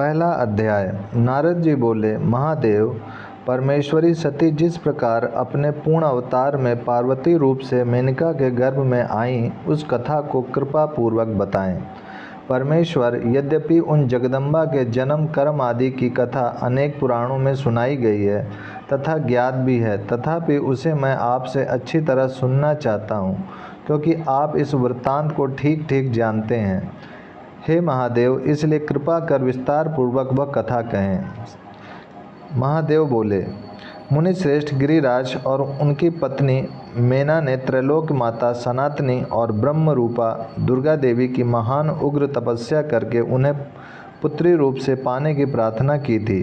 पहला अध्याय। नारद जी बोले, महादेव, परमेश्वरी सती जिस प्रकार अपने पूर्ण अवतार में पार्वती रूप से मेनका के गर्भ में आईं, उस कथा को कृपा पूर्वक बताएं। परमेश्वर यद्यपि उन जगदम्बा के जन्म कर्म आदि की कथा अनेक पुराणों में सुनाई गई है तथा ज्ञात भी है, तथापि उसे मैं आपसे अच्छी तरह सुनना चाहता हूँ, क्योंकि आप इस वृत्तांत को ठीक ठीक जानते हैं। हे महादेव, इसलिए कृपा कर विस्तार पूर्वक वह कथा कहें। महादेव बोले, मुनि श्रेष्ठ गिरिराज और उनकी पत्नी मेना ने त्रैलोक्य माता सनातनी और ब्रह्म रूपा दुर्गा देवी की महान उग्र तपस्या करके उन्हें पुत्री रूप से पाने की प्रार्थना की थी।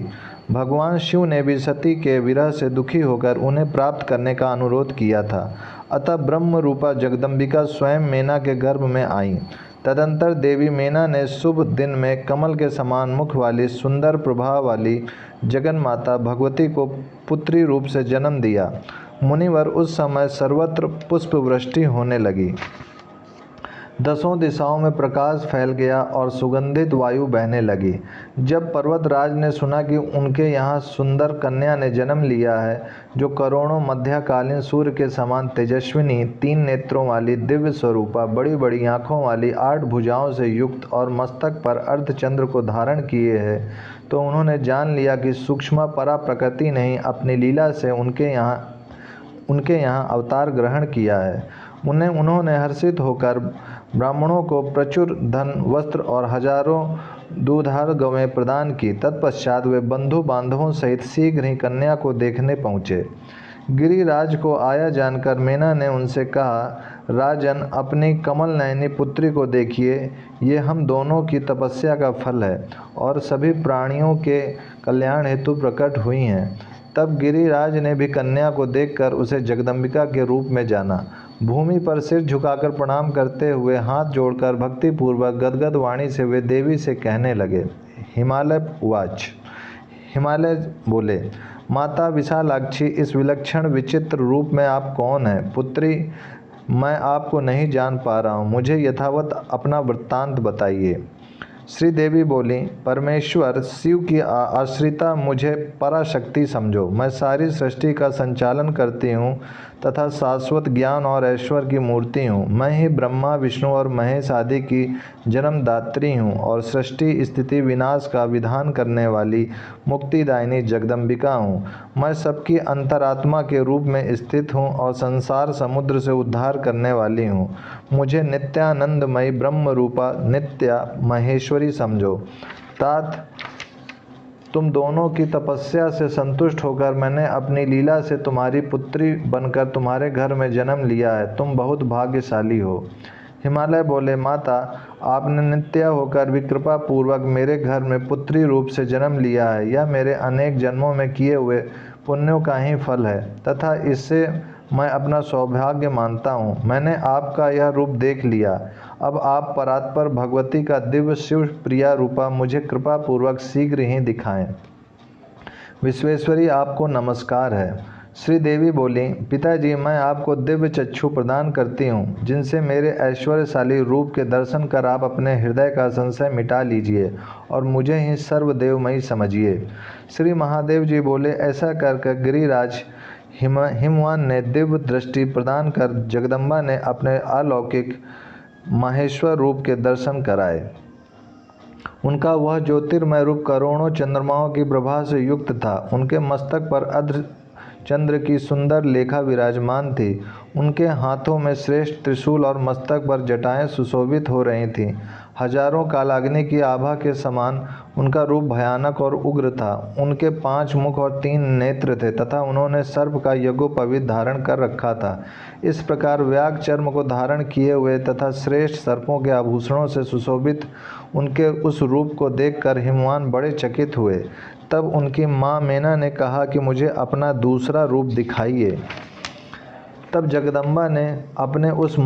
भगवान शिव ने भी सती के विरह से दुखी होकर उन्हें प्राप्त करने का अनुरोध किया था। अतः ब्रह्म रूपा जगदम्बिका स्वयं मेना के गर्भ में आईं। तदंतर देवी मेना ने शुभ दिन में कमल के समान मुख वाली सुंदर प्रभा वाली जगन माता भगवती को पुत्री रूप से जन्म दिया। मुनिवर, उस समय सर्वत्र पुष्प वृष्टि होने लगी। दसों दिशाओं में प्रकाश फैल गया और सुगंधित वायु बहने लगी। जब पर्वतराज ने सुना कि उनके यहाँ सुंदर कन्या ने जन्म लिया है, जो करोड़ों मध्यकालीन सूर्य के समान तेजस्विनी, 3 नेत्रों वाली, दिव्य स्वरूपा, बड़ी बड़ी आँखों वाली, 8 भुजाओं से युक्त और मस्तक पर अर्धचंद्र को धारण किए है, तो उन्होंने जान लिया कि सूक्ष्म परा प्रकृति ने ही अपनी लीला से उनके यहाँ अवतार ग्रहण किया है। उन्होंने हर्षित होकर ब्राह्मणों को प्रचुर धन, वस्त्र और हजारों दूधार गवें प्रदान की। तत्पश्चात वे बंधु बांधवों सहित शीघ्र ही कन्या को देखने पहुँचे। गिरिराज को आया जानकर मेना ने उनसे कहा, राजन, अपनी कमल नयनी पुत्री को देखिए, ये हम दोनों की तपस्या का फल है और सभी प्राणियों के कल्याण हेतु प्रकट हुई हैं। तब गिरिराज ने भी कन्या को देखकर उसे जगदम्बिका के रूप में जाना। भूमि पर सिर झुकाकर प्रणाम करते हुए हाथ जोड़कर भक्तिपूर्वक गदगद वाणी से वे देवी से कहने लगे। हिमालय उवाच। हिमालय बोले, माता विशालाक्षी, इस विलक्षण विचित्र रूप में आप कौन हैं? पुत्री, मैं आपको नहीं जान पा रहा हूँ, मुझे यथावत अपना वृत्तांत बताइए। श्रीदेवी बोली, परमेश्वर शिव की आश्रिता मुझे पराशक्ति समझो। मैं सारी सृष्टि का संचालन करती हूँ तथा शाश्वत ज्ञान और ऐश्वर्य की मूर्ति हूँ। मैं ही ब्रह्मा, विष्णु और महेश आदि की जन्मदात्री हूँ और सृष्टि स्थिति विनाश का विधान करने वाली मुक्तिदायिनी जगदम्बिका हूँ। मैं सबकी अंतरात्मा के रूप में स्थित हूँ और संसार समुद्र से उद्धार करने वाली हूँ। मुझे नित्यानंदमयी ब्रह्म रूपा नित्या महेश्वरी समझो। तात, तुम दोनों की तपस्या से संतुष्ट होकर मैंने अपनी लीला से तुम्हारी पुत्री बनकर तुम्हारे घर में जन्म लिया है। तुम बहुत भाग्यशाली हो। हिमालय बोले, माता, आपने नित्या होकर भी कृपा पूर्वक मेरे घर में पुत्री रूप से जन्म लिया है। यह मेरे अनेक जन्मों में किए हुए पुण्यों का ही फल है तथा इससे मैं अपना सौभाग्य मानता हूँ। मैंने आपका यह रूप देख लिया। अब आप परात्पर भगवती का दिव्य शिव प्रिया रूपा मुझे कृपा पूर्वक शीघ्र ही दिखाएं। विश्वेश्वरी, आपको नमस्कार है। श्रीदेवी बोली, पिताजी, मैं आपको दिव्य चक्षु प्रदान करती हूँ, जिनसे मेरे ऐश्वर्यशाली रूप के दर्शन कर आप अपने हृदय का संशय मिटा लीजिए और मुझे ही सर्वदेवमयी समझिए। श्री महादेव जी बोले, ऐसा कर गिरिराज हिमवान ने दिव्य दृष्टि प्रदान कर जगदम्बा ने अपने अलौकिक महेश्वर रूप के दर्शन कराए। उनका वह ज्योतिर्मय रूप करोड़ों चंद्रमाओं की प्रभा से युक्त था। उनके मस्तक पर अर्ध चंद्र की सुंदर लेखा विराजमान थी। उनके हाथों में श्रेष्ठ त्रिशूल और मस्तक पर जटाएं सुशोभित हो रही थीं। हजारों कालाग्नि की आभा के समान उनका रूप भयानक और उग्र था। उनके 5 मुख और 3 नेत्र थे तथा उन्होंने सर्प का यज्ञोपवीत धारण कर रखा था। इस प्रकार व्याघ्र चर्म को धारण किए हुए तथा श्रेष्ठ सर्पों के आभूषणों से सुशोभित उनके उस रूप को देखकर हिमवान बड़े चकित हुए। तब उनकी माँ मेना ने कहा कि मुझे अपना दूसरा रूप दिखाइए। तब जगदम्बा ने अपने उस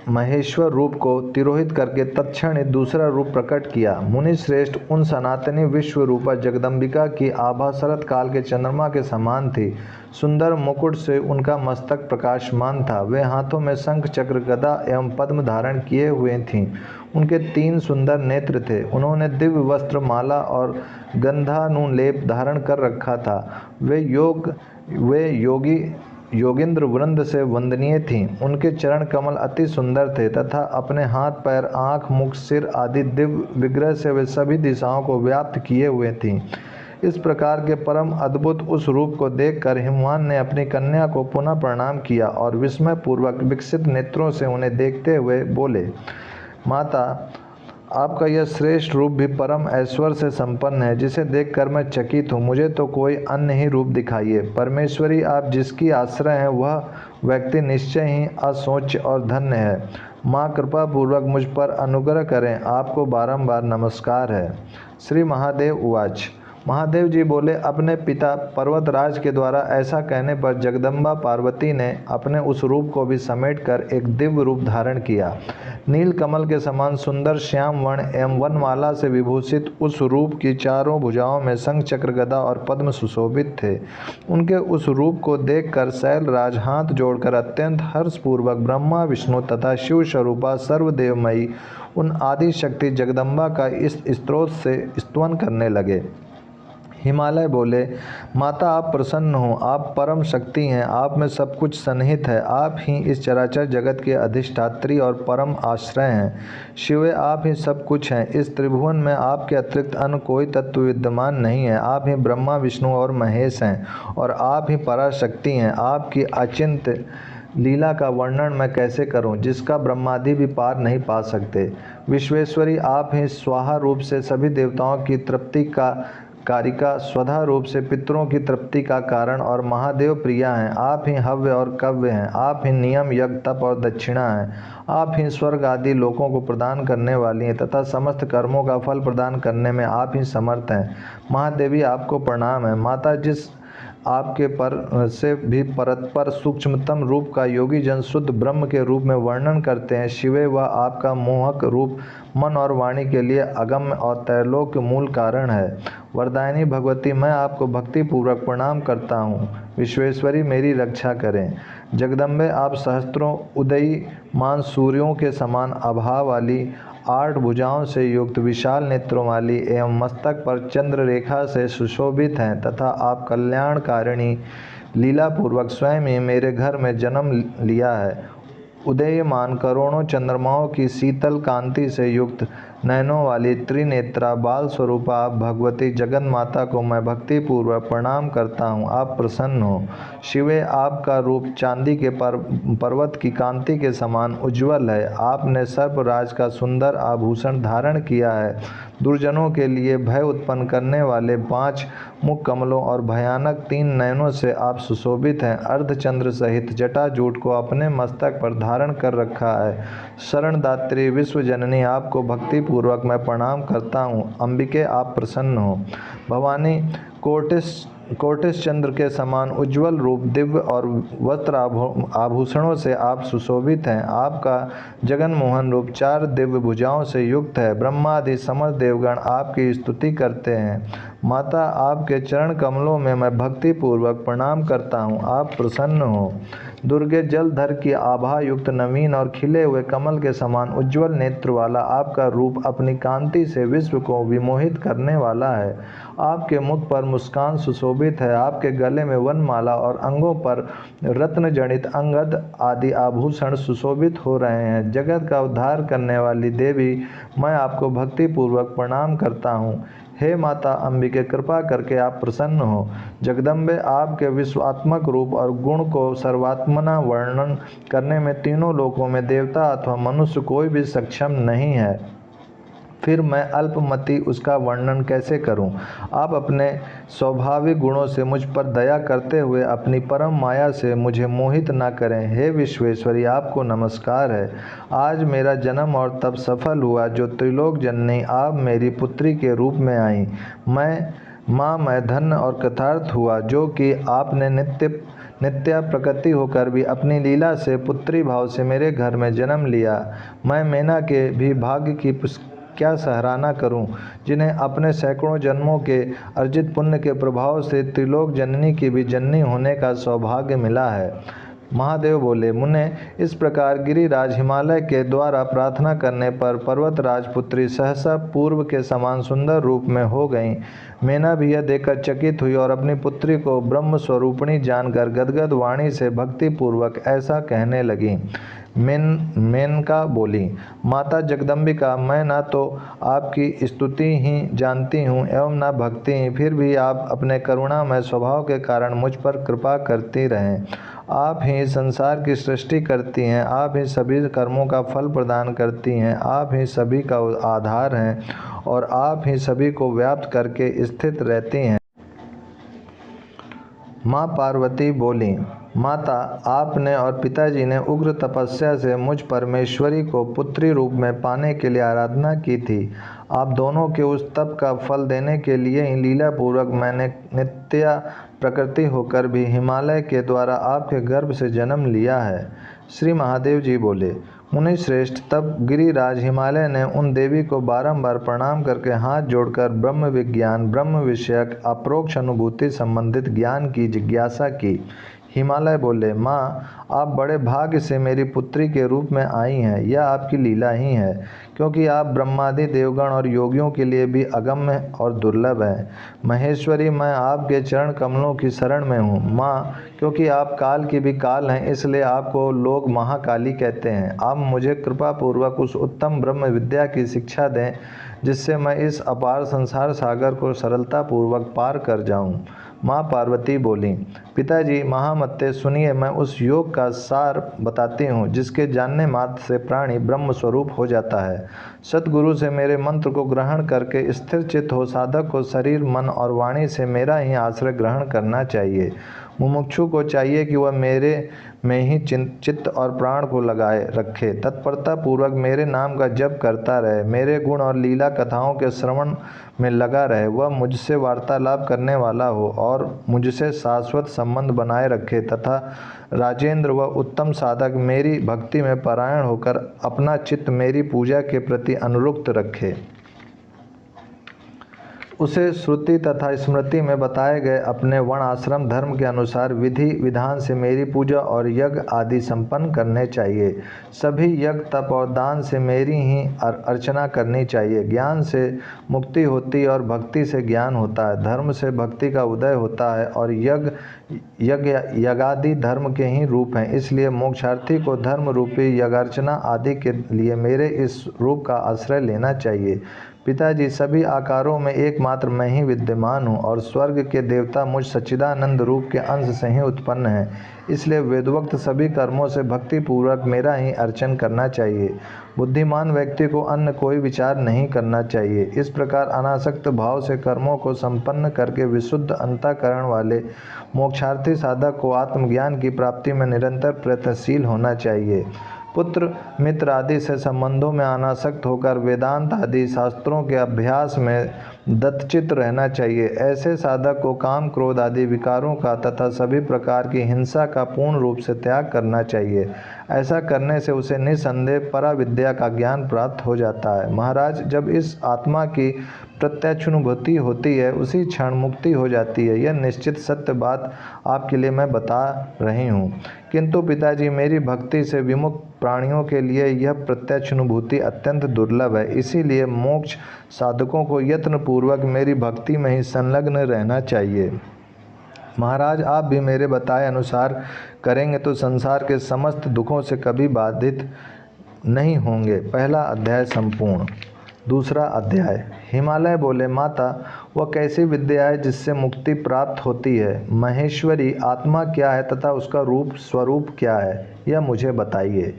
महेश्वर रूप को तिरोहित करके तत्क्षण ही दूसरा रूप प्रकट किया। मुनि श्रेष्ठ, उन सनातनी विश्व रूपा जगदम्बिका की आभा शरत काल के चंद्रमा के समान थी। सुंदर मुकुट से उनका मस्तक प्रकाशमान था। वे हाथों में शंख चक्र गदा एवं पद्म धारण किए हुए थीं। उनके 3 सुंदर नेत्र थे। उन्होंने दिव्य वस्त्र, माला और गंधानुलेप धारण कर रखा था। वे योगींद्र वृंद से वंदनीय थीं। उनके चरण कमल अति सुंदर थे तथा अपने हाथ, पैर, आँख, मुख, सिर आदि दिव्य विग्रह से वे सभी दिशाओं को व्याप्त किए हुए थीं। इस प्रकार के परम अद्भुत उस रूप को देखकर हिमवान ने अपनी कन्या को पुनः प्रणाम किया और विस्मय पूर्वक विकसित नेत्रों से उन्हें देखते हुए बोले, माता, आपका यह श्रेष्ठ रूप भी परम ऐश्वर्य से संपन्न है, जिसे देखकर मैं चकित हूँ। मुझे तो कोई अन्य ही रूप दिखाइए। परमेश्वरी, आप जिसकी आश्रय हैं वह व्यक्ति निश्चय ही असोच और धन्य है। माँ, कृपा पूर्वक मुझ पर अनुग्रह करें, आपको बारंबार नमस्कार है। श्री महादेव उवाच। महादेव जी बोले, अपने पिता पर्वतराज के द्वारा ऐसा कहने पर जगदम्बा पार्वती ने अपने उस रूप को भी समेटकर एक दिव्य रूप धारण किया। नील कमल के समान सुंदर श्याम वर्ण एवं वनमाला से विभूषित उस रूप की चारों भुजाओं में शंख चक्र गदा और पद्म सुशोभित थे। उनके उस रूप को देखकर शैलराज हाथ जोड़कर अत्यंत हर्षपूर्वक ब्रह्मा, विष्णु तथा शिव स्वरूपा सर्वदेवमयी उन आदि शक्ति जगदम्बा का इस स्तोत्र से स्तवन करने लगे। हिमालय बोले, माता, आप प्रसन्न हो, आप परम शक्ति हैं, आप में सब कुछ सन्निहित है, आप ही इस चराचर जगत के अधिष्ठात्री और परम आश्रय हैं। शिवे, आप ही सब कुछ हैं। इस त्रिभुवन में आपके अतिरिक्त अन्य कोई तत्व विद्यमान नहीं है। आप ही ब्रह्मा, विष्णु और महेश हैं और आप ही पराशक्ति हैं। आपकी अचिंत्य लीला का वर्णन मैं कैसे करूं, जिसका ब्रह्मादि भी पार नहीं पा सकते। विश्वेश्वरी, आप ही स्वाहा रूप से सभी देवताओं की तृप्ति का कारिका, स्वधा रूप से पितरों की तृप्ति का कारण और महादेव प्रिया हैं। आप ही हव्य और कव्य हैं। आप ही नियम, यज्ञ, तप और दक्षिणा हैं। आप ही स्वर्ग आदि लोकों को प्रदान करने वाली हैं तथा समस्त कर्मों का फल प्रदान करने में आप ही समर्थ हैं। महादेवी, आपको प्रणाम है। माता, जिस आपके पर से भी परतपर सूक्ष्मतम रूप का योगी जन शुद्ध ब्रह्म के रूप में वर्णन करते हैं, शिवे, वह आपका मोहक रूप मन और वाणी के लिए अगम्य और त्रैलोक मूल कारण है। वरदायिनी भगवती, मैं आपको भक्ति पूर्वक प्रणाम करता हूँ। विश्वेश्वरी, मेरी रक्षा करें। जगदम्बे, आप सहस्त्रों उदयीमान सूर्यों के समान आभा वाली, 8 भुजाओं से युक्त, विशाल नेत्रों वाली एवं मस्तक पर चंद्र रेखा से सुशोभित हैं तथा आप कल्याणकारिणी लीला पूर्वक स्वयं ही मेरे घर में जन्म लिया है। उदयमान करोड़ों चंद्रमाओं की शीतल कांति से युक्त नयनों वाली त्रिनेत्रा बाल स्वरूपा आप भगवती जगन माता को मैं भक्ति पूर्वक प्रणाम करता हूँ। आप प्रसन्न हो। शिवे, आपका रूप चांदी के पर्वत की कांति के समान उज्ज्वल है। आपने सर्पराज का सुंदर आभूषण धारण किया है। दुर्जनों के लिए भय उत्पन्न करने वाले 5 मुख कमलों और भयानक 3 नयनों से आप सुशोभित हैं। अर्धचंद्र सहित जटाजूट को अपने मस्तक पर धारण कर रखा है। शरणदात्री विश्वजननी, आपको भक्ति पूर्वक मैं प्रणाम करता हूँ। अंबिके, आप प्रसन्न हो। भवानी, कोटिस चंद्र के समान उज्ज्वल रूप, दिव्य और वस्त्र आभूषणों से आप सुशोभित हैं। आपका जगन मोहन रूप 4 दिव्य भुजाओं से युक्त है। ब्रह्मादि समस्त देवगण आपकी स्तुति करते हैं। माता, आपके चरण कमलों में मैं भक्ति पूर्वक प्रणाम करता हूँ। आप प्रसन्न हो। दुर्गे, जलधर की आभा युक्त नवीन और खिले हुए कमल के समान उज्ज्वल नेत्र वाला आपका रूप अपनी कांति से विश्व को विमोहित करने वाला है। आपके मुख पर मुस्कान सुशोभित है। आपके गले में वनमाला और अंगों पर रत्न जनित अंगद आदि आभूषण सुशोभित हो रहे हैं। जगत का उद्धार करने वाली देवी, मैं आपको भक्ति पूर्वक प्रणाम करता हूँ। हे माता अंबिके, कृपा करके आप प्रसन्न हो। जगदम्बे, आपके विश्वात्मक रूप और गुण को सर्वात्मना वर्णन करने में तीनों लोकों में देवता अथवा मनुष्य कोई भी सक्षम नहीं है। फिर मैं अल्पमति उसका वर्णन कैसे करूं? आप अपने स्वाभाविक गुणों से मुझ पर दया करते हुए अपनी परम माया से मुझे मोहित न करें। हे विश्वेश्वरी, आपको नमस्कार है। आज मेरा जन्म और तब सफल हुआ जो त्रिलोक जननी आप मेरी पुत्री के रूप में आई। मैं धन्य और कृतार्थ हुआ जो कि आपने नित्या प्रकृति होकर भी अपनी लीला से पुत्री भाव से मेरे घर में जन्म लिया। मैं मेना के भी भाग्य की क्या सराहना करूं, जिन्हें अपने सैकड़ों जन्मों के अर्जित पुण्य के प्रभाव से त्रिलोक जननी की भी जननी होने का सौभाग्य मिला है। महादेव बोले, मुने, इस प्रकार गिरिराज हिमालय के द्वारा प्रार्थना करने पर पर्वतराज पुत्री सहसा पूर्व के समान सुंदर रूप में हो गईं। मेना भी यह देखकर चकित हुई और अपनी पुत्री को ब्रह्म स्वरूपिणी जानकर गदगद वाणी से भक्ति पूर्वक ऐसा कहने लगी। मेनका बोली, माता जगदम्बिका, मैं ना तो आपकी स्तुति ही जानती हूँ एवं ना भक्ति ही, फिर भी आप अपने करुणामय स्वभाव के कारण मुझ पर कृपा करती रहें। आप ही संसार की सृष्टि करती हैं, आप ही सभी कर्मों का फल प्रदान करती हैं, आप ही सभी का आधार हैं और आप ही सभी को व्याप्त करके स्थित रहती हैं। माँ पार्वती बोली, माता, आपने और पिताजी ने उग्र तपस्या से मुझ परमेश्वरी को पुत्री रूप में पाने के लिए आराधना की थी। आप दोनों के उस तप का फल देने के लिए ही लीला पूर्वक मैंने नित्या प्रकृति होकर भी हिमालय के द्वारा आपके गर्भ से जन्म लिया है। श्री महादेव जी बोले, मुनि श्रेष्ठ, तब गिरिराज हिमालय ने उन देवी को बारंबार प्रणाम करके हाथ जोड़कर ब्रह्म विज्ञान, ब्रह्म विषयक अप्रोक्ष अनुभूति संबंधित ज्ञान की जिज्ञासा की। हिमालय बोले, माँ, आप बड़े भाग्य से मेरी पुत्री के रूप में आई हैं, यह आपकी लीला ही है, क्योंकि आप ब्रह्मादि देवगण और योगियों के लिए भी अगम्य और दुर्लभ हैं। महेश्वरी, मैं आपके चरण कमलों की शरण में हूँ। माँ, क्योंकि आप काल की भी काल हैं, इसलिए आपको लोग महाकाली कहते हैं। आप मुझे कृपा पूर्वक उस उत्तम ब्रह्म विद्या की शिक्षा दें, जिससे मैं इस अपार संसार सागर को सरलता पूर्वक पार कर जाऊँ। माँ पार्वती बोली, पिताजी महामते, सुनिए, मैं उस योग का सार बताती हूँ जिसके जानने मात्र से प्राणी ब्रह्म स्वरूप हो जाता है। सतगुरु से मेरे मंत्र को ग्रहण करके स्थिर चित्त हो साधक को शरीर, मन और वाणी से मेरा ही आश्रय ग्रहण करना चाहिए। मुमुक्षु को चाहिए कि वह मेरे में ही चित्त और प्राण को लगाए रखे, तत्परता पूर्वक मेरे नाम का जप करता रहे, मेरे गुण और लीला कथाओं के श्रवण में लगा रहे, वह मुझसे वार्तालाप करने वाला हो और मुझसे शाश्वत संबंध बनाए रखे तथा राजेंद्र व उत्तम साधक मेरी भक्ति में परायण होकर अपना चित्त मेरी पूजा के प्रति अनुरक्त रखे। उसे श्रुति तथा स्मृति में बताए गए अपने वर्ण आश्रम धर्म के अनुसार विधि विधान से मेरी पूजा और यज्ञ आदि संपन्न करने चाहिए। सभी यज्ञ तप और दान से मेरी ही अर्चना करनी चाहिए। ज्ञान से मुक्ति होती है और भक्ति से ज्ञान होता है, धर्म से भक्ति का उदय होता है और यज्ञादि धर्म के ही रूप हैं। इसलिए मोक्षार्थी को धर्म रूपी यज्ञार्चना आदि के लिए मेरे इस रूप का आश्रय लेना चाहिए। पिताजी, सभी आकारों में एकमात्र मैं ही विद्यमान हूँ और स्वर्ग के देवता मुझ सच्चिदानंद रूप के अंश से ही उत्पन्न हैं। इसलिए वेदोक्त सभी कर्मों से भक्ति पूर्वक मेरा ही अर्चन करना चाहिए। बुद्धिमान व्यक्ति को अन्य कोई विचार नहीं करना चाहिए। इस प्रकार अनासक्त भाव से कर्मों को संपन्न करके विशुद्ध अंतःकरण वाले मोक्षार्थी साधक को आत्मज्ञान की प्राप्ति में निरंतर प्रयत्नशील होना चाहिए। पुत्र मित्र आदि से संबंधों में अनासक्त होकर वेदांत आदि शास्त्रों के अभ्यास में दत्तचित्त रहना चाहिए। ऐसे साधक को काम क्रोध आदि विकारों का तथा सभी प्रकार की हिंसा का पूर्ण रूप से त्याग करना चाहिए। ऐसा करने से उसे निसंदेह पराविद्या का ज्ञान प्राप्त हो जाता है। महाराज, जब इस आत्मा की प्रत्यक्षानुभूति होती है उसी क्षण मुक्ति हो जाती है। यह निश्चित सत्य बात आपके लिए मैं बता रही हूँ, किंतु पिताजी, मेरी भक्ति से विमुख प्राणियों के लिए यह प्रत्यक्षानुभूति अत्यंत दुर्लभ है। इसीलिए मोक्ष साधकों को यत्नपूर्वक मेरी भक्ति में ही संलग्न रहना चाहिए। महाराज, आप भी मेरे बताए अनुसार करेंगे तो संसार के समस्त दुखों से कभी बाधित नहीं होंगे। पहला अध्याय संपूर्ण। दूसरा अध्याय। हिमालय बोले, माता, वह कैसी विद्या है जिससे मुक्ति प्राप्त होती है? महेश्वरी, आत्मा क्या है तथा उसका रूप स्वरूप क्या है, यह मुझे बताइए।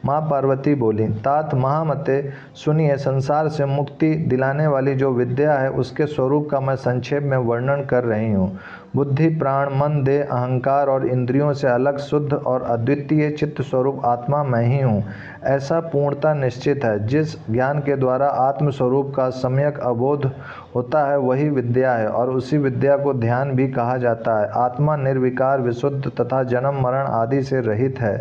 माँ पार्वती बोली, तात महामते, सुनिए, संसार से मुक्ति दिलाने वाली जो विद्या है उसके स्वरूप का मैं संक्षेप में वर्णन कर रही हूँ। बुद्धि, प्राण, मन, देह, अहंकार और इंद्रियों से अलग शुद्ध और अद्वितीय चित्त स्वरूप आत्मा मैं ही हूँ, ऐसा पूर्णता निश्चित है। जिस ज्ञान के द्वारा आत्म स्वरूप का सम्यक अवबोध होता है वही विद्या है, और उसी विद्या को ध्यान भी कहा जाता है। आत्मा निर्विकार, विशुद्ध तथा जन्म मरण आदि से रहित है।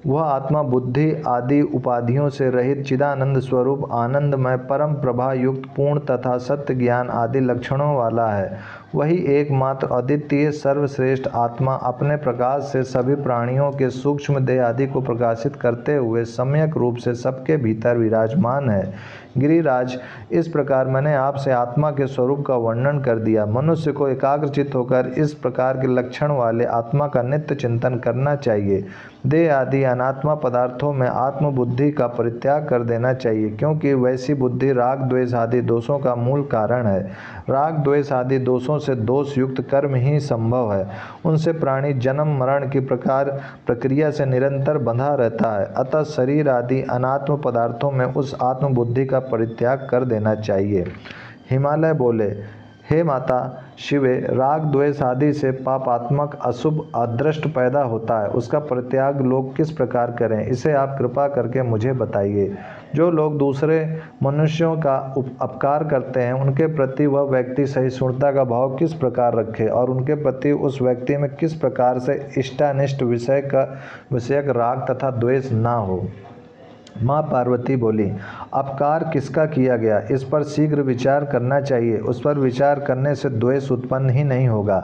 वह आत्मा बुद्धि आदि उपाधियों से रहित चिदानंद स्वरूप, आनंदमय, परम प्रभा युक्त, पूर्ण तथा सत्य ज्ञान आदि लक्षणों वाला है। वही एकमात्र अद्वितीय सर्वश्रेष्ठ आत्मा अपने प्रकाश से सभी प्राणियों के सूक्ष्म देह आदि को प्रकाशित करते हुए सम्यक रूप से सबके भीतर विराजमान है। गिरिराज, इस प्रकार मैंने आपसे आत्मा के स्वरूप का वर्णन कर दिया। मनुष्य को एकाग्रचित्त होकर इस प्रकार के लक्षण वाले आत्मा का नित्य चिंतन करना चाहिए। देह आदि अनात्मा पदार्थों में आत्मबुद्धि का परित्याग कर देना चाहिए, क्योंकि वैसी बुद्धि राग द्वेष आदि दोषों का मूल कारण है। राग द्वेष आदि दोषों से दोष युक्त कर्म ही संभव है। उनसे प्राणी जन्म मरण की प्रक्रिया से निरंतर बंधा रहता है। अतः शरीर आदि अनात्म पदार्थों में उस आत्मबुद्धि का परित्याग कर देना चाहिए। हिमालय बोले, हे माता शिवे, राग द्वेष आदि से पापात्मक अशुभ अदृष्ट पैदा होता है, उसका परित्याग लोग किस प्रकार करें, इसे आप कृपा करके मुझे बताइए। जो लोग दूसरे मनुष्यों का अपकार करते हैं उनके प्रति वह व्यक्ति सहिष्णुता का भाव किस प्रकार रखे, और उनके प्रति उस व्यक्ति में किस प्रकार से इष्टानिष्ट विषयक राग तथा द्वेष ना हो। माँ पार्वती बोली, अपकार किसका किया गया, इस पर शीघ्र विचार करना चाहिए। उस पर विचार करने से द्वेष उत्पन्न ही नहीं होगा।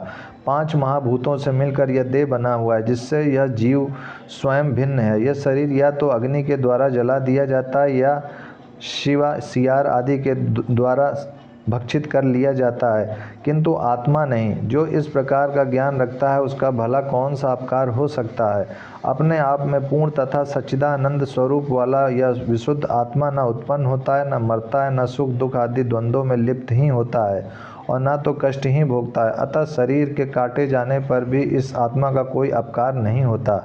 5 महाभूतों से मिलकर यह देह बना हुआ है, जिससे यह जीव स्वयं भिन्न है। यह शरीर या तो अग्नि के द्वारा जला दिया जाता है या शिवा सियार आदि के द्वारा भक्षित कर लिया जाता है, किंतु आत्मा नहीं। जो इस प्रकार का ज्ञान रखता है उसका भला कौन सा अपकार हो सकता है। अपने आप में पूर्ण तथा सच्चिदानंद स्वरूप वाला यह विशुद्ध आत्मा न उत्पन्न होता है, न मरता है, न सुख दुख आदि द्वंद्वों में लिप्त ही होता है, और न तो कष्ट ही भोगता है। अतः शरीर के काटे जाने पर भी इस आत्मा का कोई अपकार नहीं होता।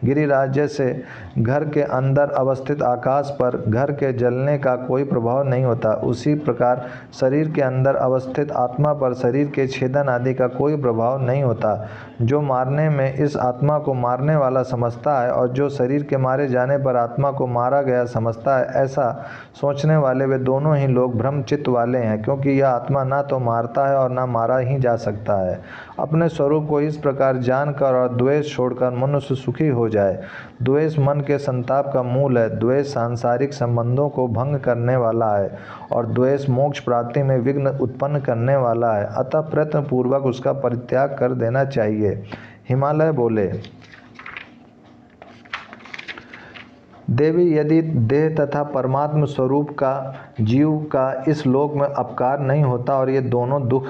गिरिराज, जैसे घर के अंदर अवस्थित आकाश पर घर के जलने का कोई प्रभाव नहीं होता, उसी प्रकार शरीर के अंदर अवस्थित आत्मा पर शरीर के छेदन आदि का कोई प्रभाव नहीं होता। जो मारने में इस आत्मा को मारने वाला समझता है और जो शरीर के मारे जाने पर आत्मा को मारा गया समझता है, ऐसा सोचने वाले वे दोनों ही लोग भ्रमचित्त वाले हैं, क्योंकि यह आत्मा ना तो मारता है और ना मारा ही जा सकता है। अपने स्वरूप को इस प्रकार जानकर और द्वेष छोड़कर मनुष्य सुखी हो जाए। द्वेष मन के संताप का मूल है। द्वेष सांसारिक संबंधों को भंग करने वाला है और द्वेष मोक्ष प्राप्ति में विघ्न उत्पन्न करने वाला है। अतः प्रयत्न पूर्वक उसका परित्याग कर देना चाहिए। हिमालय बोले, देवी, यदि देह तथा परमात्म स्वरूप का जीव का इस लोक में अपकार नहीं होता और ये दोनों दुख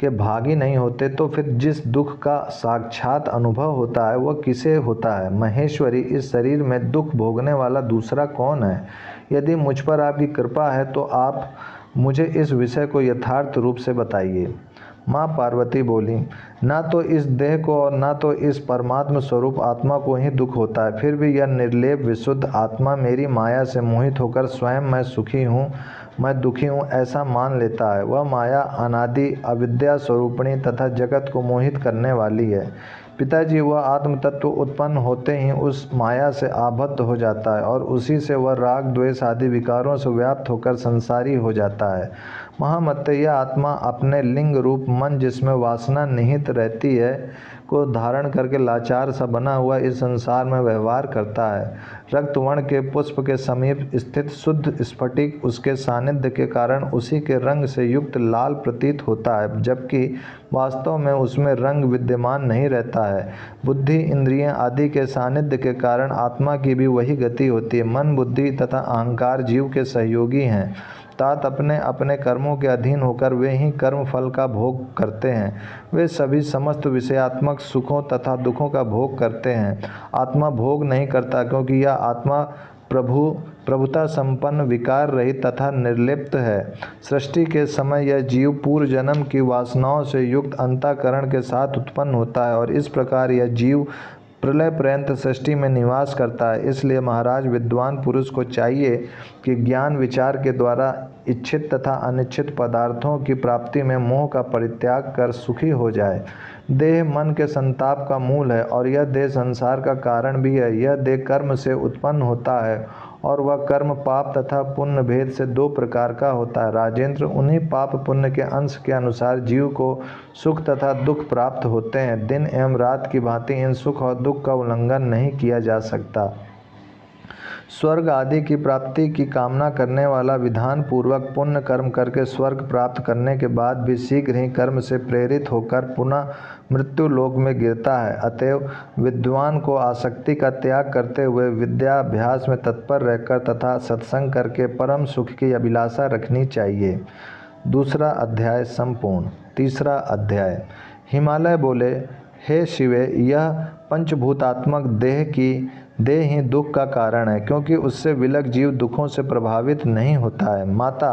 के भागी नहीं होते, तो फिर जिस दुख का साक्षात अनुभव होता है वह किसे होता है। महेश्वरी, इस शरीर में दुख भोगने वाला दूसरा कौन है। यदि मुझ पर आपकी कृपा है तो आप मुझे इस विषय को यथार्थ रूप से बताइए। माँ पार्वती बोली, ना तो इस देह को और ना तो इस परमात्म स्वरूप आत्मा को ही दुख होता है, फिर भी यह निर्लेप विशुद्ध आत्मा मेरी माया से मोहित होकर स्वयं मैं सुखी हूँ, मैं दुखी हूँ ऐसा मान लेता है। वह माया अनादि अविद्या स्वरूपिणी तथा जगत को मोहित करने वाली है। पिताजी, वह आत्म तत्व उत्पन्न होते ही उस माया से आबद्ध हो जाता है और उसी से वह राग द्वेष आदि विकारों से व्याप्त होकर संसारी हो जाता है। महामते, यह आत्मा अपने लिंग रूप मन, जिसमें वासना निहित रहती है, को धारण करके लाचार सा बना हुआ इस संसार में व्यवहार करता है। रक्तवर्ण के पुष्प के समीप स्थित शुद्ध स्फटिक उसके सानिध्य के कारण उसी के रंग से युक्त लाल प्रतीत होता है, जबकि वास्तव में उसमें रंग विद्यमान नहीं रहता है। बुद्धि इंद्रियां आदि के सानिध्य के कारण आत्मा की भी वही गति होती है। मन, बुद्धि तथा अहंकार जीव के सहयोगी हैं, तात अपने अपने कर्मों के अधीन होकर वे ही कर्म फल का भोग करते हैं। वे सभी समस्त विषयात्मक सुखों तथा दुखों का भोग करते हैं। आत्मा भोग नहीं करता, क्योंकि यह आत्मा प्रभुता संपन्न, विकार रहित तथा निर्लिप्त है। सृष्टि के समय यह जीव पूर्व जन्म की वासनाओं से युक्त अंतःकरण के साथ उत्पन्न होता है और इस प्रकार यह जीव प्रलय पर्यंत सृष्टि में निवास करता है। इसलिए महाराज विद्वान पुरुष को चाहिए कि ज्ञान विचार के द्वारा इच्छित तथा अनिच्छित पदार्थों की प्राप्ति में मोह का परित्याग कर सुखी हो जाए। देह मन के संताप का मूल है और यह देह संसार का कारण भी है। यह देह कर्म से उत्पन्न होता है और वह कर्म पाप तथा पुण्य भेद से दो प्रकार का होता है। राजेंद्र, उन्हीं पाप पुण्य के अंश के अनुसार जीव को सुख तथा दुख प्राप्त होते हैं। दिन एवं रात की भांति इन सुख और दुख का उल्लंघन नहीं किया जा सकता। स्वर्ग आदि की प्राप्ति की कामना करने वाला विधान पूर्वक पुण्य कर्म करके स्वर्ग प्राप्त करने के बाद भी शीघ्र ही कर्म से प्रेरित होकर पुनः मृत्यु लोक में गिरता है। अतएव विद्वान को आसक्ति का त्याग करते हुए विद्याभ्यास में तत्पर रहकर तथा सत्संग करके परम सुख की अभिलाषा रखनी चाहिए। दूसरा अध्याय संपूर्ण। तीसरा अध्याय। हिमालय बोले, हे शिवे, यह पंचभूतात्मक देह ही दुख का कारण है, क्योंकि उससे विलग जीव दुखों से प्रभावित नहीं होता है। माता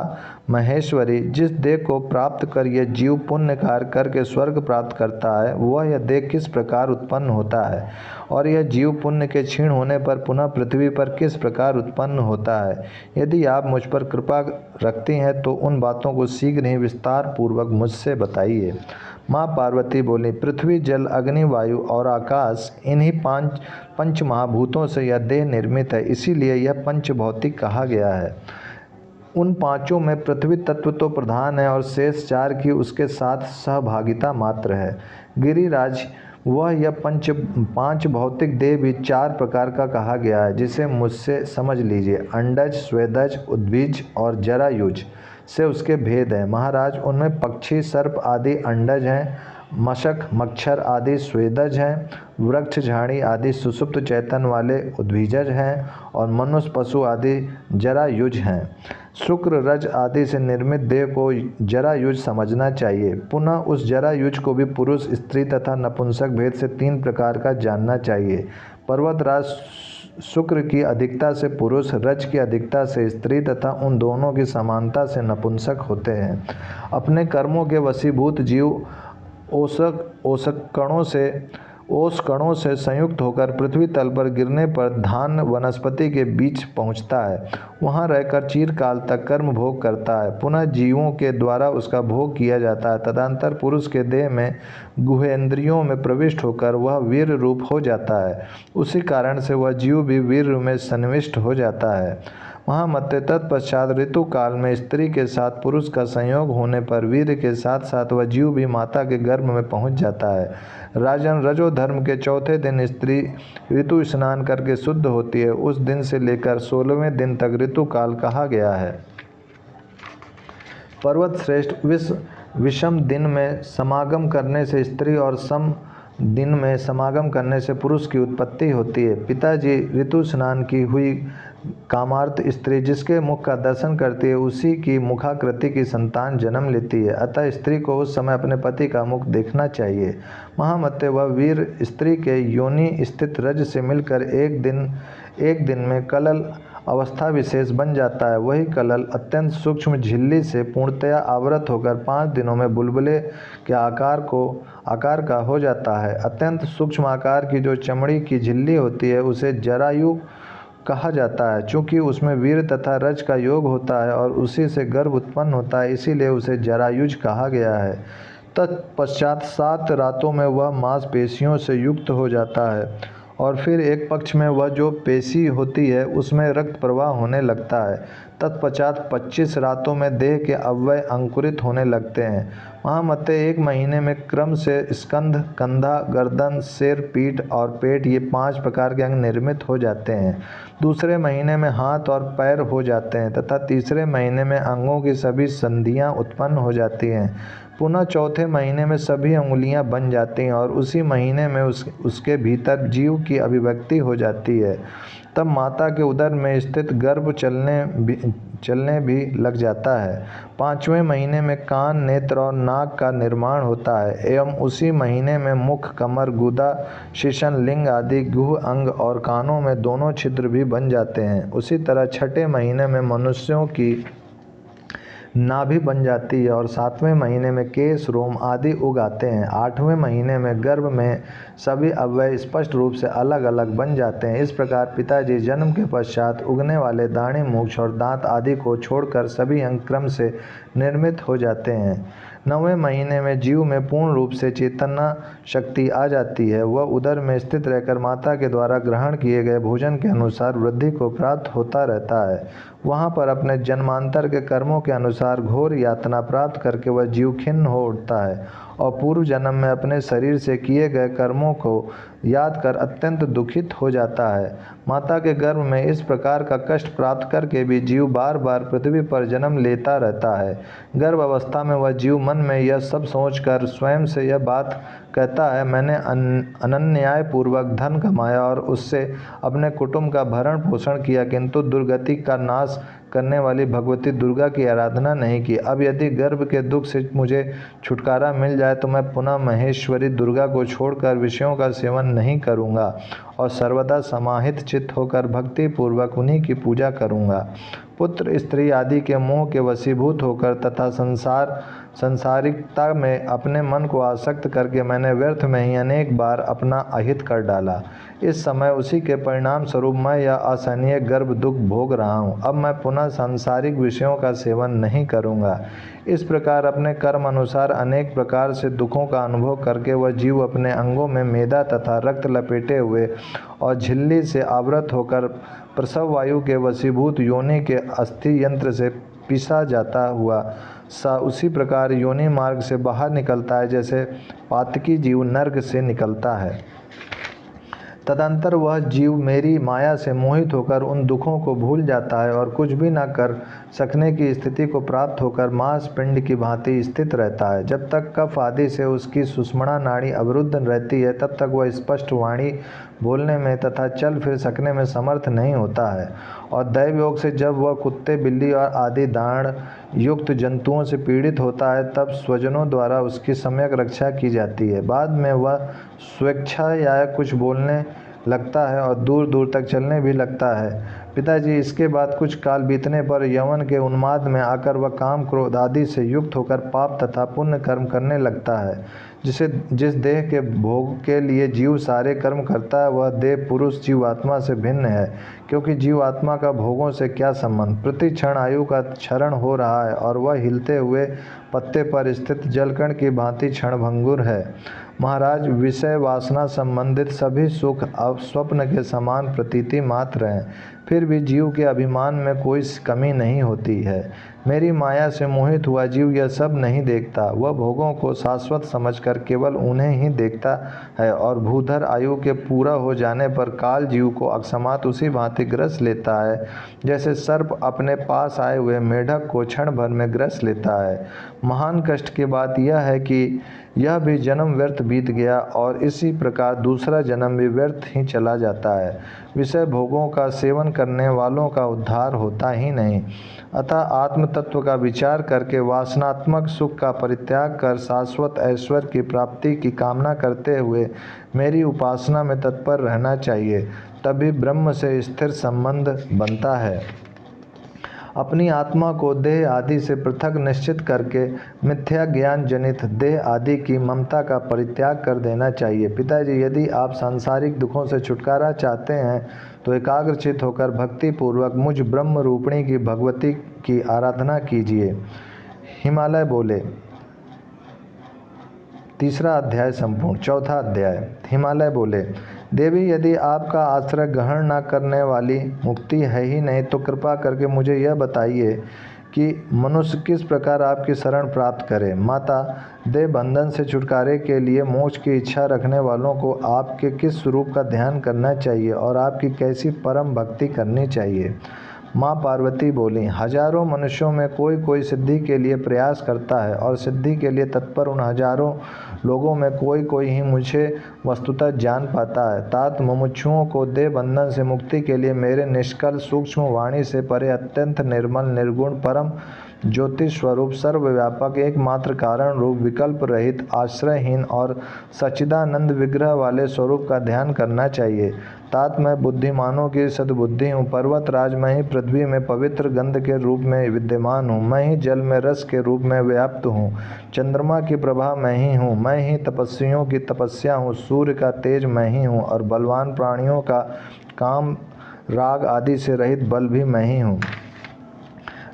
महेश्वरी, जिस देह को प्राप्त कर यह जीव पुण्य कार्य करके स्वर्ग प्राप्त करता है, वह यह देह किस प्रकार उत्पन्न होता है और यह जीव पुण्य के क्षीण होने पर पुनः पृथ्वी पर किस प्रकार उत्पन्न होता है। यदि आप मुझ पर कृपा रखती हैं तो उन बातों को शीघ्र ही विस्तार पूर्वक मुझसे बताइए। माँ पार्वती बोली, पृथ्वी, जल, अग्नि, वायु और आकाश, इन्हीं पंच महाभूतों से यह देह निर्मित है। इसीलिए यह पंचभौतिक कहा गया है। उन पांचों में पृथ्वी तत्व तो प्रधान है और शेष चार की उसके साथ सहभागिता मात्र है। गिरिराज, वह यह पांच भौतिक देह भी चार प्रकार का कहा गया है, जिसे मुझसे समझ लीजिए। अंडज, स्वेदज, उद्भिज और जरायुज से उसके भेद हैं। महाराज, उनमें पक्षी, सर्प आदि अंडज हैं, मशक, मच्छर आदि स्वेदज हैं, वृक्ष, झाड़ी आदि सुषुप्त चैतन्य वाले उद्भिजज हैं और मनुष्य, पशु आदि जरायुज हैं। शुक्र, रज आदि से निर्मित देह को जरायुज समझना चाहिए। पुनः उस जरायुज को भी पुरुष, स्त्री तथा नपुंसक भेद से तीन प्रकार का जानना चाहिए। पर्वतराज, शुक्र की अधिकता से पुरुष, रज की अधिकता से स्त्री तथा उन दोनों की समानता से नपुंसक होते हैं। अपने कर्मों के वशीभूत जीव ओस कणों से संयुक्त होकर पृथ्वी तल पर गिरने पर धान वनस्पति के बीच पहुंचता है। वहां रहकर चिरकाल तक कर्म भोग करता है। पुनः जीवों के द्वारा उसका भोग किया जाता है। तदंतर पुरुष के देह में गुहेंद्रियों में प्रविष्ट होकर वह वीर रूप हो जाता है। उसी कारण से वह जीव भी वीर में सन्निविष्ट हो जाता है। महामते, तत्पश्चात ऋतु काल में स्त्री के साथ पुरुष का संयोग होने पर वीर के साथ साथ वह जीव भी माता के गर्भ में पहुंच जाता है। राजन, रजोधर्म के चौथे दिन स्त्री ऋतु स्नान करके शुद्ध होती है। उस दिन से लेकर 16वें दिन तक ऋतु काल कहा गया है। पर्वत श्रेष्ठ, विषम दिन में समागम करने से स्त्री और सम दिन में समागम करने से पुरुष की उत्पत्ति होती है। पिताजी, ऋतु स्नान की हुई कामार्थ स्त्री जिसके मुख का दर्शन करती है, उसी की मुखाकृति की संतान जन्म लेती है। अतः स्त्री को उस समय अपने पति का मुख देखना चाहिए। महामते, वह वीर स्त्री के योनि स्थित रज से मिलकर एक दिन में कलल अवस्था विशेष बन जाता है। वही कलल अत्यंत सूक्ष्म झिल्ली से पूर्णतया आवृत होकर 5 दिनों में बुलबुले के आकार का हो जाता है। अत्यंत सूक्ष्म आकार की जो चमड़ी की झिल्ली होती है उसे जरायु कहा जाता है। चूँकि उसमें वीर तथा रज का योग होता है और उसी से गर्भ उत्पन्न होता है, इसीलिए उसे जरायुज कहा गया है। तत्पश्चात 7 रातों में वह मांसपेशियों से युक्त हो जाता है और फिर एक पक्ष में वह जो पेशी होती है उसमें रक्त प्रवाह होने लगता है। तत्पश्चात 25 रातों में देह के अवयव अंकुरित होने लगते हैं। महामते, 1 महीने में क्रम से स्कंध, कंधा, गर्दन, सिर, पीठ और पेट, ये 5 प्रकार के अंग निर्मित हो जाते हैं। दूसरे महीने में हाथ और पैर हो जाते हैं तथा तीसरे महीने में अंगों की सभी संधियां उत्पन्न हो जाती हैं। पुनः चौथे महीने में सभी अंगुलियां बन जाती हैं और उसी महीने में उसके भीतर जीव की अभिव्यक्ति हो जाती है। तब माता के उदर में स्थित गर्भ चलने भी लग जाता है। 5वें महीने में कान, नेत्र और नाक का निर्माण होता है एवं उसी महीने में मुख, कमर, गुदा, शीशन, लिंग आदि गुह अंग और कानों में दोनों छिद्र भी बन जाते हैं। उसी तरह 6ठे महीने में मनुष्यों की नाभि बन जाती है और 7वें महीने में केश, रोम आदि उग आते हैं। 8वें महीने में गर्भ में सभी अवयव स्पष्ट रूप से अलग अलग बन जाते हैं। इस प्रकार पिताजी जन्म के पश्चात उगने वाले दाढ़ी, मूछ और दांत आदि को छोड़कर सभी अंग क्रम से निर्मित हो जाते हैं। 9वें महीने में जीव में पूर्ण रूप से चेतना शक्ति आ जाती है। वह उदर में स्थित रहकर माता के द्वारा ग्रहण किए गए भोजन के अनुसार वृद्धि को प्राप्त होता रहता है। वहाँ पर अपने जन्मांतर के कर्मों के अनुसार घोर यातना प्राप्त करके वह जीव खिन्न हो उठता है और पूर्व जन्म में अपने शरीर से किए गए कर्मों को याद कर अत्यंत दुखित हो जाता है। माता के गर्भ में इस प्रकार का कष्ट प्राप्त करके भी जीव बार बार पृथ्वी पर जन्म लेता रहता है। गर्भ अवस्था में वह जीव मन में यह सब सोचकर स्वयं से यह बात कहता है, मैंने अनन्याय पूर्वक धन कमाया और उससे अपने कुटुंब का भरण पोषण किया, किंतु दुर्गति का नाश करने वाली भगवती दुर्गा की आराधना नहीं की। अब यदि गर्भ के दुख से मुझे छुटकारा मिल जाए तो मैं पुनः महेश्वरी दुर्गा को छोड़कर विषयों का सेवन नहीं करूँगा और सर्वदा समाहित चित्त होकर भक्ति पूर्वक उन्हीं की पूजा करूँगा। पुत्र, स्त्री आदि के मोह के वशीभूत होकर तथा संसारिकता में अपने मन को आसक्त करके मैंने व्यर्थ में ही अनेक बार अपना अहित कर डाला। इस समय उसी के परिणाम स्वरूप मैं यह असहनीय गर्भ दुख भोग रहा हूँ। अब मैं पुनः सांसारिक विषयों का सेवन नहीं करूँगा। इस प्रकार अपने कर्म अनुसार अनेक प्रकार से दुखों का अनुभव करके वह जीव अपने अंगों में मेदा तथा रक्त लपेटे हुए और झिल्ली से आवृत होकर प्रसव वायु के वशीभूत योनि के अस्थि यंत्र से पिसा जाता हुआ उसी प्रकार योनि मार्ग से बाहर निकलता है, जैसे पातकी जीव नर्क से निकलता है। तदंतर वह जीव मेरी माया से मोहित होकर उन दुखों को भूल जाता है और कुछ भी न कर सकने की स्थिति को प्राप्त होकर मांस पिंड की भांति स्थित रहता है। जब तक कफ आदि से उसकी सुषुम्ना नाड़ी अवरुद्ध रहती है तब तक वह स्पष्ट वाणी बोलने में तथा चल फिर सकने में समर्थ नहीं होता है। और दैव योग से जब वह कुत्ते, बिल्ली और आदि दाढ़ युक्त जंतुओं से पीड़ित होता है तब स्वजनों द्वारा उसकी सम्यक रक्षा की जाती है। बाद में वह स्वेच्छा या कुछ बोलने लगता है और दूर दूर तक चलने भी लगता है। पिताजी, इसके बाद कुछ काल बीतने पर यौवन के उन्माद में आकर वह काम, क्रोध आदि से युक्त होकर पाप तथा पुण्य कर्म करने लगता है। जिस देह के भोग के लिए जीव सारे कर्म करता है वह देह पुरुष जीवात्मा से भिन्न है, क्योंकि जीवात्मा का भोगों से क्या संबंध। प्रति क्षण आयु का क्षरण हो रहा है और वह हिलते हुए पत्ते पर स्थित जलकण की भांति क्षणभंगुर है। महाराज, विषय वासना संबंधित सभी सुख अब स्वप्न के समान प्रतीति मात्र हैं, फिर भी जीव के अभिमान में कोई कमी नहीं होती है। मेरी माया से मोहित हुआ जीव यह सब नहीं देखता। वह भोगों को शाश्वत समझकर केवल उन्हें ही देखता है और भूधर आयु के पूरा हो जाने पर काल जीव को अकस्मात उसी भांति ग्रस लेता है, जैसे सर्प अपने पास आए हुए मेढक को क्षण भर में ग्रस लेता है। महान कष्ट की बात यह है कि यह भी जन्म व्यर्थ बीत गया और इसी प्रकार दूसरा जन्म भी व्यर्थ ही चला जाता है। विषय भोगों का सेवन करने वालों का उद्धार होता ही नहीं। अतः आत्म तत्व का विचार करके वासनात्मक सुख का परित्याग कर शाश्वत ऐश्वर्य की प्राप्ति की कामना करते हुए मेरी उपासना में तत्पर रहना चाहिए, तभी ब्रह्म से स्थिर संबंध बनता है। अपनी आत्मा को देह आदि से पृथक निश्चित करके मिथ्या ज्ञान जनित देह आदि की ममता का परित्याग कर देना चाहिए। पिताजी, यदि आप सांसारिक दुखों से छुटकारा चाहते हैं तो एकाग्रचित होकर भक्ति पूर्वक मुझ ब्रह्म रूपिणी की भगवती की आराधना कीजिए। हिमालय बोले। तीसरा अध्याय संपूर्ण। चौथा अध्याय। हिमालय बोले, देवी, यदि आपका आश्रय ग्रहण न करने वाली मुक्ति है ही नहीं तो कृपा करके मुझे यह बताइए कि मनुष्य किस प्रकार आपकी शरण प्राप्त करे। माता, देह बंधन से छुटकारे के लिए मोक्ष की इच्छा रखने वालों को आपके किस स्वरूप का ध्यान करना चाहिए और आपकी कैसी परम भक्ति करनी चाहिए। माँ पार्वती बोली, हजारों मनुष्यों में कोई कोई सिद्धि के लिए प्रयास करता है और सिद्धि के लिए तत्पर उन हजारों लोगों में कोई कोई ही मुझे वस्तुतः जान पाता है। तात मुमुक्षुओं को देह बंधन से मुक्ति के लिए मेरे निष्कल सूक्ष्म वाणी से परे अत्यंत निर्मल निर्गुण परम ज्योतिष स्वरूप, सर्वव्यापक, एकमात्र कारण रूप, विकल्प रहित, आश्रयहीन और सच्चिदानंद विग्रह वाले स्वरूप का ध्यान करना चाहिए। तात मैं बुद्धिमानों की सद्बुद्धि हूँ। पर्वतराज मैं ही पृथ्वी में पवित्र गंध के रूप में विद्यमान हूँ। मैं ही जल में रस के रूप में व्याप्त हूँ। चंद्रमा की प्रभा मैं ही हूँ। मैं ही तपस्वियों की तपस्या हूँ। सूर्य का तेज मैं ही हूँ और बलवान प्राणियों का काम, राग आदि से रहित बल भी मैं ही हूँ।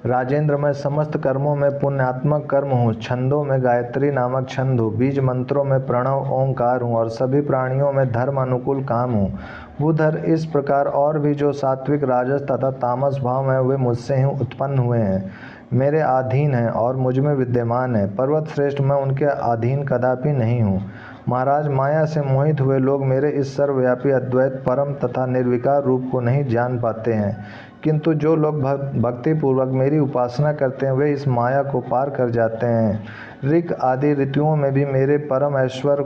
राजेंद्र मैं समस्त कर्मों में पुण्यात्मक कर्म हूँ। छंदों में गायत्री नामक छंद हूँ। बीज मंत्रों में प्रणव ओंकार हूँ और सभी प्राणियों में धर्म अनुकूल काम हूँ। भूधर इस प्रकार और भी जो सात्विक, राजस तथा तामस भाव हैं वे मुझसे ही उत्पन्न हुए हैं, मेरे अधीन हैं और मुझ में विद्यमान है। पर्वत श्रेष्ठ मैं उनके अधीन कदापि नहीं हूँ। महाराज माया से मोहित हुए लोग मेरे इस सर्वव्यापी अद्वैत परम तथा निर्विकार रूप को नहीं जान पाते हैं, किंतु जो लोग भक्तिपूर्वक मेरी उपासना करते हैं वे इस माया को पार कर जाते हैं। ऋक आदि ऋतुओं में भी मेरे परम ऐश्वर्य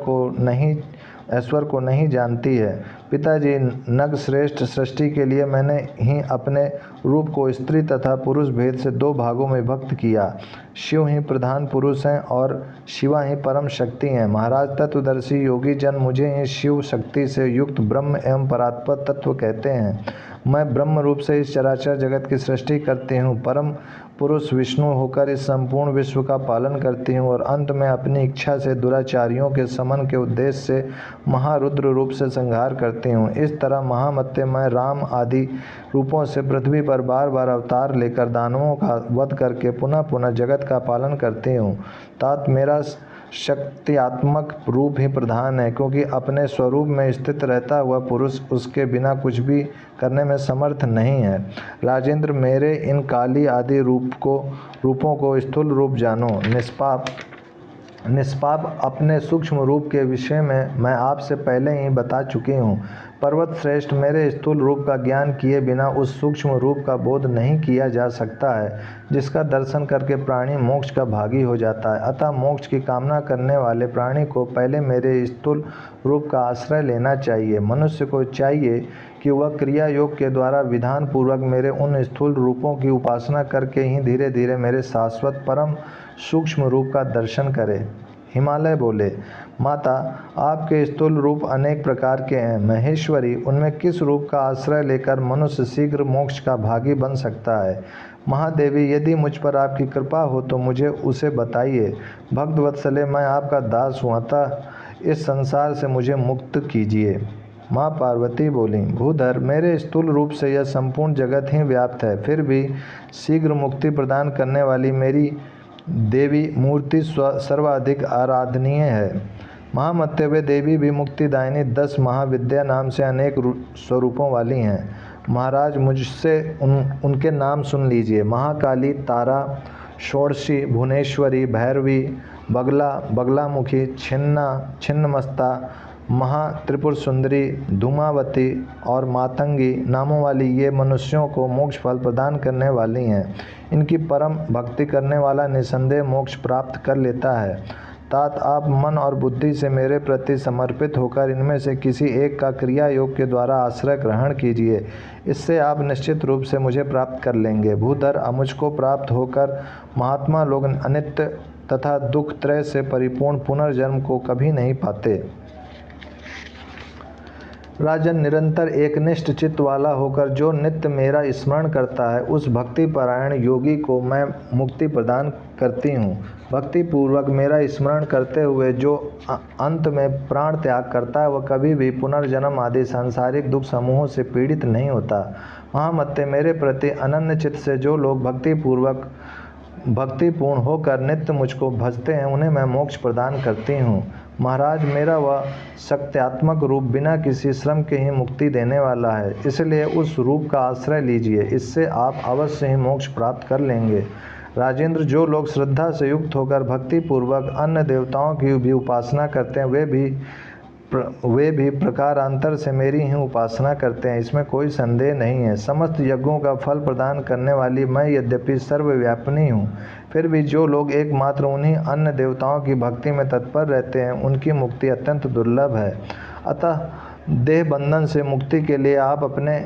को नहीं जानती है। पिताजी, नग श्रेष्ठ सृष्टि के लिए मैंने ही अपने रूप को स्त्री तथा पुरुष भेद से दो भागों में विभक्त किया। शिव ही प्रधान पुरुष हैं और शिवा ही परम शक्ति हैं। महाराज, तत्वदर्शी योगी जन मुझे ही शिव शक्ति से युक्त ब्रह्म एवं परात्पर तत्व कहते हैं। मैं ब्रह्म रूप से इस चराचर जगत की सृष्टि करती हूँ। परम पुरुष विष्णु होकर इस संपूर्ण विश्व का पालन करती हूँ और अंत में अपनी इच्छा से दुराचारियों के समन के उद्देश्य से महारुद्र रूप से संहार करती हूँ। इस तरह महामत्ते मैं राम आदि रूपों से पृथ्वी पर बार बार अवतार लेकर दानवों का वध करके पुनः पुनः जगत का पालन करती हूँ। तात मेरा शक्तियात्मक रूप ही प्रधान है, क्योंकि अपने स्वरूप में स्थित रहता हुआ पुरुष उसके बिना कुछ भी करने में समर्थ नहीं है। राजेंद्र, मेरे इन काली आदि रूपों को स्थूल रूप जानो। निष्पाप अपने सूक्ष्म रूप के विषय में मैं आपसे पहले ही बता चुकी हूँ। पर्वत श्रेष्ठ, मेरे स्थूल रूप का ज्ञान किए बिना उस सूक्ष्म रूप का बोध नहीं किया जा सकता है, जिसका दर्शन करके प्राणी मोक्ष का भागी हो जाता है। अतः मोक्ष की कामना करने वाले प्राणी को पहले मेरे स्थूल रूप का आश्रय लेना चाहिए। मनुष्य को चाहिए कि वह क्रिया योग के द्वारा विधान पूर्वक मेरे उन स्थूल रूपों की उपासना करके ही धीरे धीरे मेरे शाश्वत परम सूक्ष्म रूप का दर्शन करे। हिमालय बोले, माता, आपके स्थूल रूप अनेक प्रकार के हैं। महेश्वरी, उनमें किस रूप का आश्रय लेकर मनुष्य शीघ्र मोक्ष का भागी बन सकता है? महादेवी, यदि मुझ पर आपकी कृपा हो तो मुझे उसे बताइए। भक्तवत्सले, मैं आपका दास हूँ, अतः इस संसार से मुझे मुक्त कीजिए। माँ पार्वती बोली, भूधर, मेरे स्थूल रूप से यह संपूर्ण जगत ही व्याप्त है, फिर भी शीघ्र मुक्ति प्रदान करने वाली मेरी देवी मूर्ति सर्वाधिक आराधनीय है। महामत्ते, वे देवी भी मुक्तिदायिनी 10 महाविद्या नाम से अनेक स्वरूपों वाली हैं। महाराज, मुझसे उनके नाम सुन लीजिए। महाकाली, तारा, षोडशी, भुवनेश्वरी, भैरवी, बगलामुखी, छिन्नमस्ता, महात्रिपुर सुंदरी, धूमावती और मातंगी नामों वाली ये मनुष्यों को मोक्ष फल प्रदान करने वाली हैं। इनकी परम भक्ति करने वाला निसंदेह मोक्ष प्राप्त कर लेता है। तात, आप मन और बुद्धि से मेरे प्रति समर्पित होकर इनमें से किसी एक का क्रिया योग के द्वारा आश्रय ग्रहण कीजिए। इससे आप निश्चित रूप से मुझे प्राप्त कर लेंगे। भूधर, मुझको प्राप्त होकर महात्मा लोग अनित्य तथा दुख त्रय से परिपूर्ण पुनर्जन्म को कभी नहीं पाते। राजन, निरंतर एकनिष्ठ चित्त वाला होकर जो नित्य मेरा स्मरण करता है, उस भक्ति परायण योगी को मैं मुक्ति प्रदान करती हूँ। भक्ति पूर्वक मेरा स्मरण करते हुए जो अंत में प्राण त्याग करता है वह कभी भी पुनर्जन्म आदि सांसारिक दुख समूहों से पीड़ित नहीं होता। महामत्ते, मेरे प्रति अनन्य चित्त से जो लोग भक्तिपूर्ण होकर नित्य मुझको भजते हैं उन्हें मैं मोक्ष प्रदान करती हूँ। महाराज, मेरा वह शक्त्यात्मक रूप बिना किसी श्रम के ही मुक्ति देने वाला है, इसलिए उस रूप का आश्रय लीजिए। इससे आप अवश्य ही मोक्ष प्राप्त कर लेंगे। राजेंद्र, जो लोग श्रद्धा से युक्त होकर भक्तिपूर्वक अन्य देवताओं की भी उपासना करते हैं वे भी प्रकारांतर से मेरी ही उपासना करते हैं, इसमें कोई संदेह नहीं है। समस्त यज्ञों का फल प्रदान करने वाली मैं यद्यपि सर्वव्यापिनी हूँ, फिर भी जो लोग एकमात्र उन्हीं अन्य देवताओं की भक्ति में तत्पर रहते हैं उनकी मुक्ति अत्यंत दुर्लभ है। अतः देह बंधन से मुक्ति के लिए आप अपने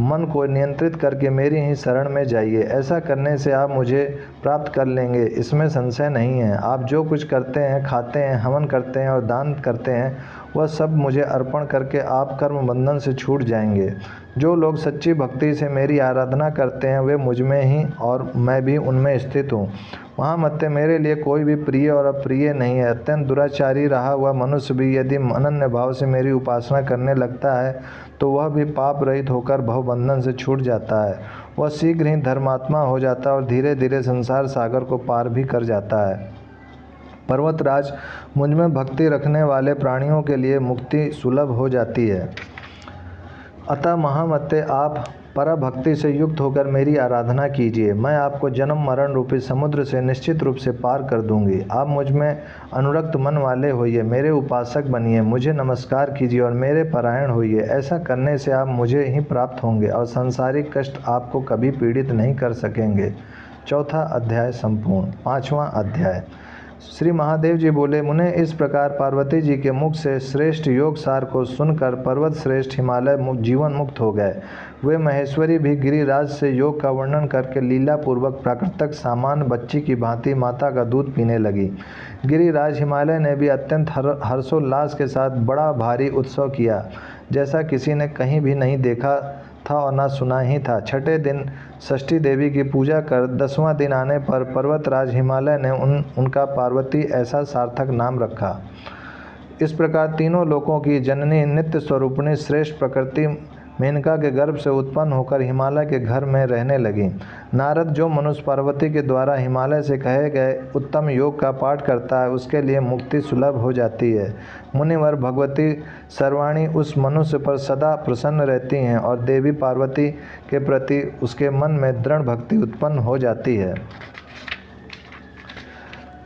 मन को नियंत्रित करके मेरी ही शरण में जाइए। ऐसा करने से आप मुझे प्राप्त कर लेंगे, इसमें संशय नहीं है। आप जो कुछ करते हैं, खाते हैं, हवन करते हैं और दान करते हैं, वह सब मुझे अर्पण करके आप कर्म बंधन से छूट जाएंगे। जो लोग सच्ची भक्ति से मेरी आराधना करते हैं वे मुझ में ही और मैं भी उनमें स्थित हूँ। महामते, मेरे लिए कोई भी प्रिय और अप्रिय नहीं है। अत्यंत दुराचारी रहा हुआ मनुष्य भी यदि अनन्य भाव से मेरी उपासना करने लगता है तो वह भी पाप रहित होकर भवबंधन से छूट जाता है। वह शीघ्र ही धर्मात्मा हो जाता है और धीरे धीरे संसार सागर को पार भी कर जाता है। पर्वतराज, मुझ में भक्ति रखने वाले प्राणियों के लिए मुक्ति सुलभ हो जाती है। अतः महामते, आप पराभक्ति से युक्त होकर मेरी आराधना कीजिए। मैं आपको जन्म मरण रूपी समुद्र से निश्चित रूप से पार कर दूंगी। आप मुझ में अनुरक्त मन वाले होइए, मेरे उपासक बनिए, मुझे नमस्कार कीजिए और मेरे परायण होइए। ऐसा करने से आप मुझे ही प्राप्त होंगे और सांसारिक कष्ट आपको कभी पीड़ित नहीं कर सकेंगे। चौथा अध्याय संपूर्ण। पाँचवां अध्याय। श्री महादेव जी बोले, मुने, इस प्रकार पार्वती जी के मुख से श्रेष्ठ योग सार को सुनकर पर्वत श्रेष्ठ हिमालय जीवन मुक्त हो गए। वे महेश्वरी भी गिरिराज से योग का वर्णन करके लीला पूर्वक प्राकृतिक सामान्य बच्ची की भांति माता का दूध पीने लगी। गिरिराज हिमालय ने भी अत्यंत हर्षोल्लास के साथ बड़ा भारी उत्सव किया, जैसा किसी ने कहीं भी नहीं देखा था और न सुना ही था। छठे दिन षष्ठी देवी की पूजा कर 10वां दिन आने पर पर्वतराज हिमालय ने उनका पार्वती ऐसा सार्थक नाम रखा। इस प्रकार तीनों लोकों की जननी नित्य स्वरूपिणी श्रेष्ठ प्रकृति मेनका के गर्भ से उत्पन्न होकर हिमालय के घर में रहने लगी। नारद, जो मनुष्य पार्वती के द्वारा हिमालय से कहे गए उत्तम योग का पाठ करता है उसके लिए मुक्ति सुलभ हो जाती है। मुनिवर, भगवती सर्वाणी उस मनुष्य पर सदा प्रसन्न रहती हैं और देवी पार्वती के प्रति उसके मन में दृढ़ भक्ति उत्पन्न हो जाती है।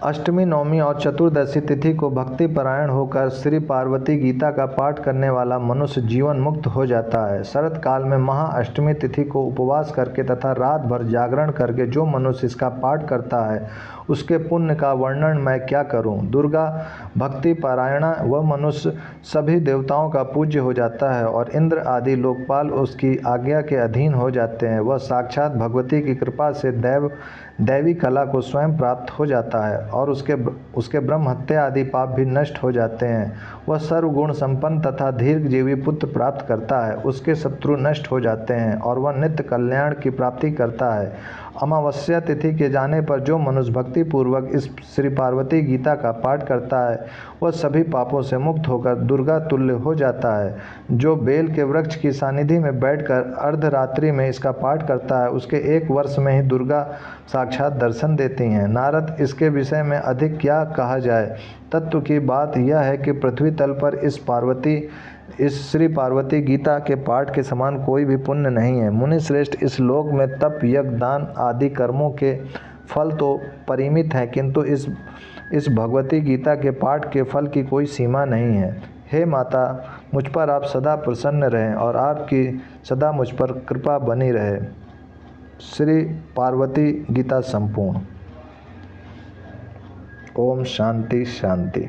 अष्टमी, नवमी और चतुर्दशी तिथि को भक्ति परायण होकर श्री पार्वती गीता का पाठ करने वाला मनुष्य जीवन मुक्त हो जाता है। शरत काल में महाअष्टमी तिथि को उपवास करके तथा रात भर जागरण करके जो मनुष्य इसका पाठ करता है उसके पुण्य का वर्णन मैं क्या करूं। दुर्गा भक्ति पारायणा वह मनुष्य सभी देवताओं का पूज्य हो जाता है और इंद्र आदि लोकपाल उसकी आज्ञा के अधीन हो जाते हैं। वह साक्षात भगवती की कृपा से दैवी कला को स्वयं प्राप्त हो जाता है और उसके ब्रह्म हत्या आदि पाप भी नष्ट हो जाते हैं। वह सर्वगुण संपन्न तथा दीर्घजीवी पुत्र प्राप्त करता है, उसके शत्रु नष्ट हो जाते हैं और वह नित्य कल्याण की प्राप्ति करता है। अमावस्या तिथि के जाने पर जो मनुष्य भक्ति पूर्वक इस श्री पार्वती गीता का पाठ करता है वह सभी पापों से मुक्त होकर दुर्गा तुल्य हो जाता है। जो बेल के वृक्ष की सानिधि में बैठकर अर्धरात्रि में इसका पाठ करता है उसके 1 वर्ष में ही दुर्गा साक्षात दर्शन देती हैं। नारद, इसके विषय में अधिक क्या कहा जाए। तत्व की बात यह है कि पृथ्वी तल पर इस श्री पार्वती गीता के पाठ के समान कोई भी पुण्य नहीं है। मुनि श्रेष्ठ, इस लोक में तप, यज्ञ, दान आदि कर्मों के फल तो परिमित हैं, किंतु इस भगवती गीता के पाठ के फल की कोई सीमा नहीं है। हे माता, मुझ पर आप सदा प्रसन्न रहें और आपकी सदा मुझ पर कृपा बनी रहे। श्री पार्वती गीता संपूर्ण। ओम शांति शांति।